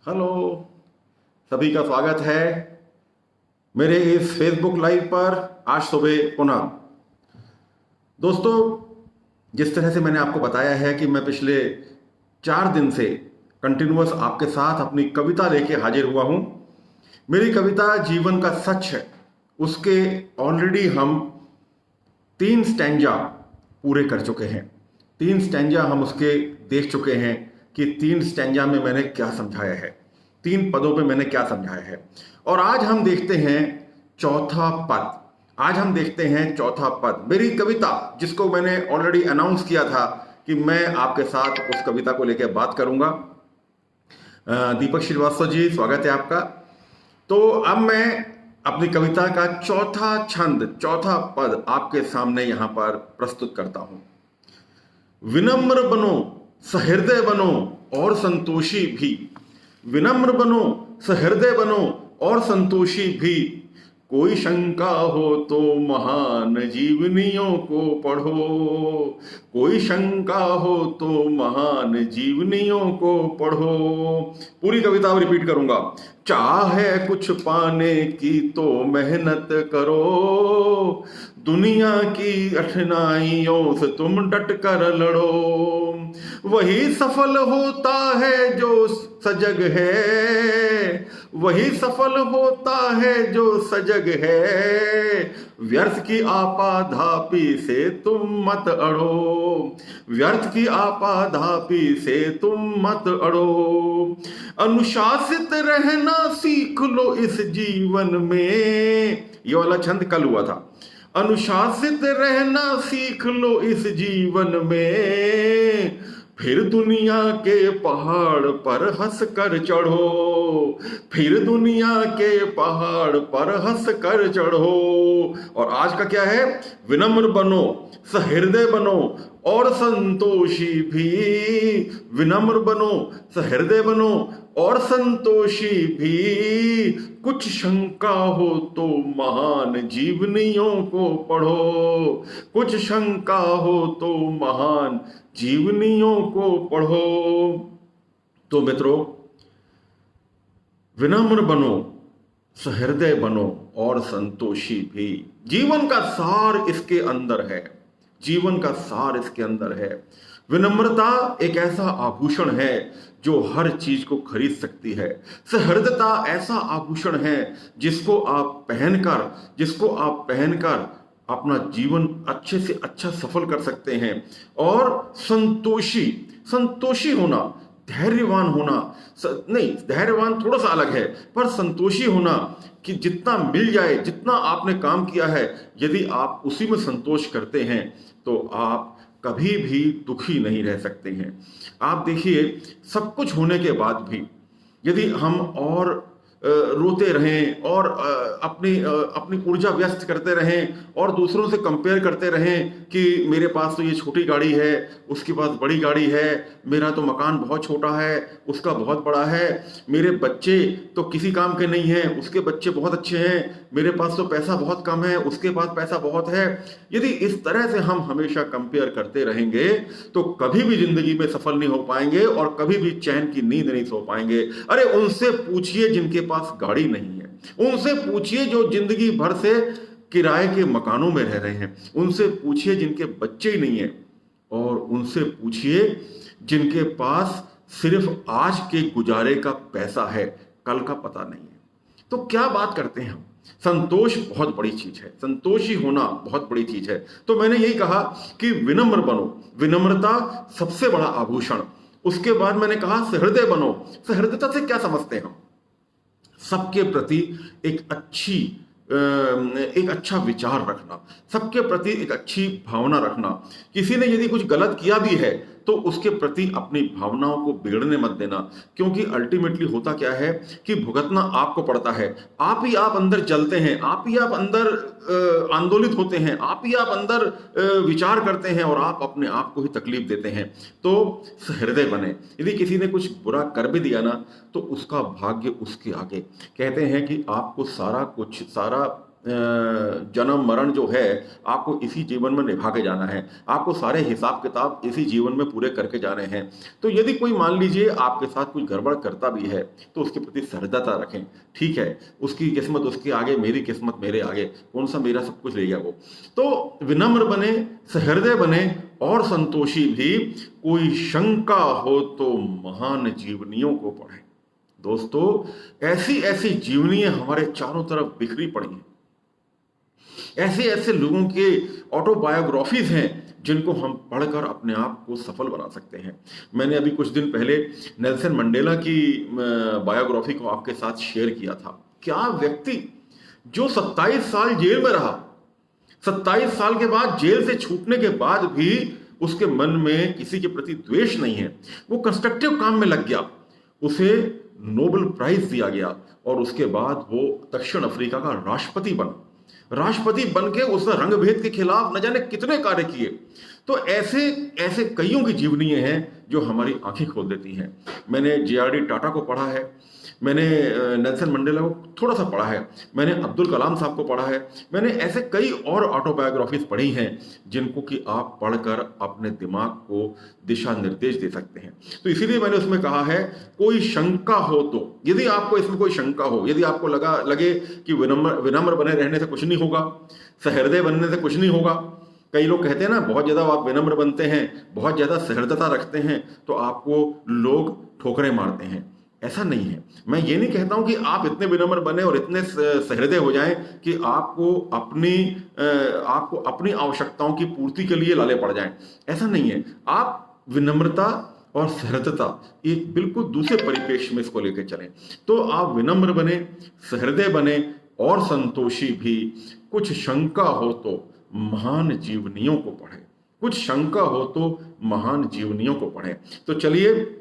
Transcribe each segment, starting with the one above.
Hello, सभी का स्वागत है मेरे इस फेसबुक लाइव पर आज सुबह पुनः। दोस्तों, जिस तरह से मैंने आपको बताया है कि मैं पिछले 4 दिन से कंटिन्यूअस आपके साथ अपनी कविता लेके हाजिर हुआ हूं। मेरी कविता जीवन का सच है, उसके ऑलरेडी हम 3 स्टैंजा पूरे कर चुके हैं। 3 स्टैंजा हम उसके देख चुके हैं कि 3 स्टैंजा में मैंने क्या समझाया है, 3 पदों पे मैंने क्या समझाया है। और आज हम देखते हैं चौथा पद। आज हम देखते हैं चौथा पद, मेरी कविता जिसको मैंने ऑलरेडी अनाउंस किया था कि मैं आपके साथ उस कविता को लेकर बात करूंगा। दीपक श्रीवास्तव जी, स्वागत है आपका। तो अब मैं अपनी कविता का चौथा छंद, चौथा पद आपके सामने यहां पर प्रस्तुत करता हूं। विनम्र बनो, सहृदय बनो और संतोषी भी। विनम्र बनो, सहृदय बनो और संतोषी भी। कोई शंका हो तो महान जीवनियों को पढ़ो। कोई शंका हो तो महान जीवनियों को पढ़ो। पूरी कविता रिपीट करूंगा। चाहे कुछ पाने की तो मेहनत करो। दुनिया की कठिनाइयों से तुम डट कर लड़ो। वही सफल होता है जो सजग है। वही सफल होता है जो सजग है। व्यर्थ की आपाधापी से तुम मत अड़ो। व्यर्थ की आपाधापी से तुम मत अड़ो। अनुशासित रहना सीख लो इस जीवन में। ये वाला छंद कल हुआ था। अनुशासित रहना सीख लो इस जीवन में। फिर दुनिया के पहाड़ पर हंस कर चढ़ो। फिर दुनिया के पहाड़ पर हंस कर चढ़ो। और आज का क्या है? विनम्र बनो, सहृदय बनो और संतोषी भी। विनम्र बनो, सहृदय बनो और संतोषी भी। कुछ शंका हो तो महान जीवनियों को पढ़ो। कुछ शंका हो तो महान जीवनियों को पढ़ो। तो मित्रों, विनम्र बनो, सहृदय बनो और संतोषी भी। जीवन का सार इसके अंदर है। जीवन का सार इसके अंदर है। विनम्रता एक ऐसा आभूषण है जो हर चीज को खरीद सकती है। सहृदयता ऐसा आभूषण है जिसको आप पहनकर अपना जीवन अच्छे से अच्छा सफल कर सकते हैं। और संतोषी होना, धैर्यवान होना, नहीं, धैर्यवान थोड़ा सा अलग है, पर संतोषी होना कि जितना मिल जाए, जितना आपने काम किया है, यदि आप उसी में संतोष करते हैं तो आप कभी भी दुखी नहीं रह सकते हैं। आप देखिए, सब कुछ होने के बाद भी यदि हम और रोते रहें और अपनी ऊर्जा व्यस्त करते रहें और दूसरों से कंपेयर करते रहें कि मेरे पास तो ये छोटी गाड़ी है, उसके पास बड़ी गाड़ी है, मेरा तो मकान बहुत छोटा है, उसका बहुत बड़ा है, मेरे बच्चे तो किसी काम के नहीं हैं, उसके बच्चे बहुत अच्छे हैं, मेरे पास तो पैसा बहुत कम है, उसके पास पैसा बहुत है। यदि इस तरह से हम हमेशा कंपेयर करते रहेंगे तो कभी भी जिंदगी में सफल नहीं हो पाएंगे और कभी भी चैन की नींद नहीं सो पाएंगे। अरे उनसे पूछिए जिनके पास गाड़ी नहीं है, उनसे पूछिए जो जिंदगी भर से किराए के मकानों में रह रहे हैं, उनसे पूछिए जिनके बच्चे ही नहीं है, और उनसे पूछिए जिनके पास सिर्फ आज के गुजारे का पैसा है, कल का पता नहीं है। तो क्या बात करते हैं हम? संतोष बहुत बड़ी चीज है, संतोषी होना बहुत बड़ी चीज है। तो मैंने यही कहा कि विनम्र बनो, विनम्रता सबसे बड़ा आभूषण। उसके बाद मैंने कहा सहृदय बनो। सहृदयता से क्या समझते हैं हम? सबके प्रति एक अच्छा विचार रखना, सबके प्रति एक अच्छी भावना रखना। किसी ने यदि कुछ गलत किया भी है तो उसके प्रति अपनी भावनाओं को बिगड़ने मत देना, क्योंकि अल्टीमेटली होता क्या है कि भुगतना आपको पड़ता है। आप ही आप अंदर जलते हैं, आप ही आप अंदर आंदोलित होते हैं, आप ही आप अंदर विचार करते हैं और आप अपने आप को ही तकलीफ देते हैं। तो सहृदय बने। यदि किसी ने कुछ बुरा कर भी दिया ना तो उसका भाग्य उसके आगे। कहते हैं कि आपको सारा जन्म मरण जो है आपको इसी जीवन में निभा के जाना है, आपको सारे हिसाब किताब इसी जीवन में पूरे करके जाने हैं। तो यदि कोई मान लीजिए आपके साथ कुछ गड़बड़ करता भी है तो उसके प्रति सहृदयता रखें। ठीक है, उसकी किस्मत उसके आगे, मेरी किस्मत मेरे आगे, कौन सा मेरा सब कुछ ले गया वो। तो विनम्र बने, सहृदय बने और संतोषी भी। कोई शंका हो तो महान जीवनियों को पढ़ें। दोस्तों, ऐसी ऐसी जीवनियां हमारे चारों तरफ बिखरी पड़ी हैं। ऐसे ऐसे लोगों के ऑटोबायोग्राफीज हैं जिनको हम पढ़कर अपने आप को सफल बना सकते हैं। मैंने अभी कुछ दिन पहले नेल्सन मंडेला की बायोग्राफी को आपके साथ शेयर किया था। क्या व्यक्ति जो 27 साल जेल में रहा, 27 साल के बाद जेल से छूटने के बाद भी उसके मन में किसी के प्रति द्वेष नहीं है, वो कंस्ट्रक्टिव काम में लग गया, उसे नोबेल प्राइज दिया गया और उसके बाद वो दक्षिण अफ्रीका का राष्ट्रपति बना। राष्ट्रपति बनके उसने रंगभेद के खिलाफ न जाने कितने कार्य किए। तो ऐसे ऐसे कईयों की जीवनी हैं जो हमारी आंखें खोल देती हैं। मैंने जे.आर.डी. टाटा को पढ़ा है, मैंने नेल्सन मंडेला को थोड़ा सा पढ़ा है, मैंने अब्दुल कलाम साहब को पढ़ा है, मैंने ऐसे कई और ऑटोबायोग्राफीज पढ़ी हैं जिनको कि आप पढ़कर अपने दिमाग को दिशा निर्देश दे सकते हैं। तो इसीलिए मैंने उसमें कहा है, कोई शंका हो तो, यदि आपको इसमें कोई शंका हो, यदि आपको लगे कि विनम्र बने रहने से कुछ नहीं होगा, सहृदय बनने से कुछ नहीं होगा। कई लोग कहते हैं ना, बहुत ज्यादा आप विनम्र बनते हैं, बहुत ज्यादा सहृदयता रखते हैं तो आपको लोग ठोकरें मारते हैं। ऐसा नहीं है। मैं ये नहीं कहता हूं कि आप इतने विनम्र बने और इतने सहृदय हो जाएं कि आपको अपनी आवश्यकताओं की पूर्ति के लिए लाले पड़ जाएं। ऐसा नहीं है। आप विनम्रता और सहृदयता एक बिल्कुल दूसरे परिप्रेक्ष्य में इसको लेकर चलें। तो आप विनम्र बने, सहृदय बने और संतोषी भी। कुछ शंका हो तो महान जीवनियों को पढ़ें, कुछ शंका हो तो महान जीवनियों को पढ़ें। तो चलिए,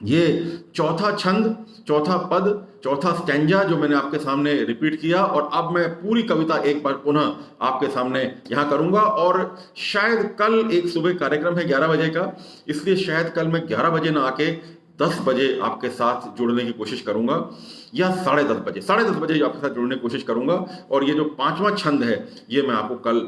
ये चौथा छंद, चौथा पद, चौथा स्टैंजा जो मैंने आपके सामने रिपीट किया, और अब मैं पूरी कविता एक बार पुनः आपके सामने यहां करूंगा। और शायद कल एक सुबह कार्यक्रम है 11 बजे का, इसलिए शायद कल मैं 11 बजे ना आके 10 बजे आपके साथ जुड़ने की कोशिश करूंगा, या 10:30 बजे आपके साथ जुड़ने की कोशिश करूंगा। और ये जो 5वां छंद है ये मैं आपको कल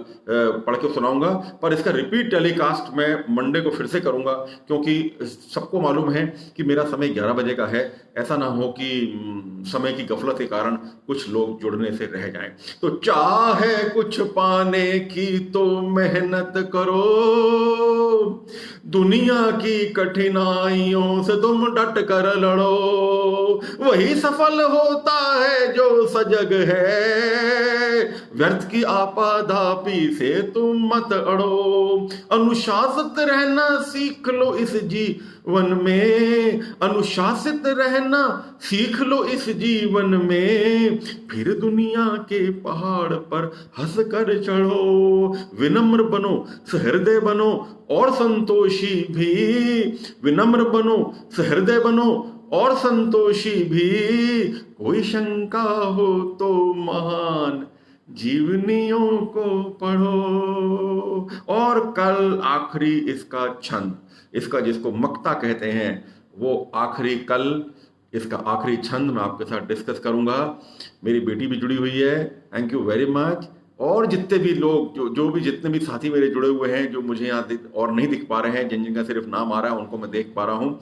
पढ़ के सुनाऊंगा, पर इसका रिपीट टेलीकास्ट मैं मंडे को फिर से करूंगा, क्योंकि सबको मालूम है कि मेरा समय 11 बजे का है। ऐसा ना हो कि समय की गफलत के कारण कुछ लोग जुड़ने से रह जाएं। तो चाहे कुछ पाने की तो मेहनत करो, दुनिया की कठिनाइयों से तुम डट कर लड़ो, वही सफल होता है जो सजग है, व्यर्थ की आपाधापी से तुम मत अड़ो। अनुशासित रहना सीख लो इस जीवन में, अनुशासित रहना सीख लो इस जीवन में, फिर दुनिया के पहाड़ पर हंस कर चढ़ो। विनम्र बनो, सहृदय बनो और संतोषी भी, विनम्र बनो, सहृदय बनो और संतोषी भी। कोई शंका हो तो महान जीवनियों को पढ़ो। और कल आखिरी इसका छंद, इसका जिसको मक्ता कहते हैं, वो आखिरी कल इसका आखिरी छंद मैं आपके साथ डिस्कस करूंगा। मेरी बेटी भी जुड़ी हुई है, थैंक यू वेरी मच। और जितने भी लोग जितने भी साथी मेरे जुड़े हुए हैं, जो मुझे यहाँ और नहीं दिख पा रहे हैं, जिनका सिर्फ नाम आ रहा है उनको मैं देख पा रहा हूँ,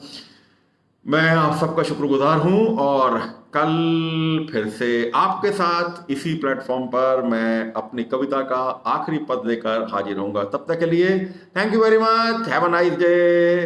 मैं आप सबका शुक्रगुजार हूं। और कल फिर से आपके साथ इसी प्लेटफॉर्म पर मैं अपनी कविता का आखिरी पद लेकर हाजिर होऊंगा। तब तक के लिए thank you very much, have a nice day.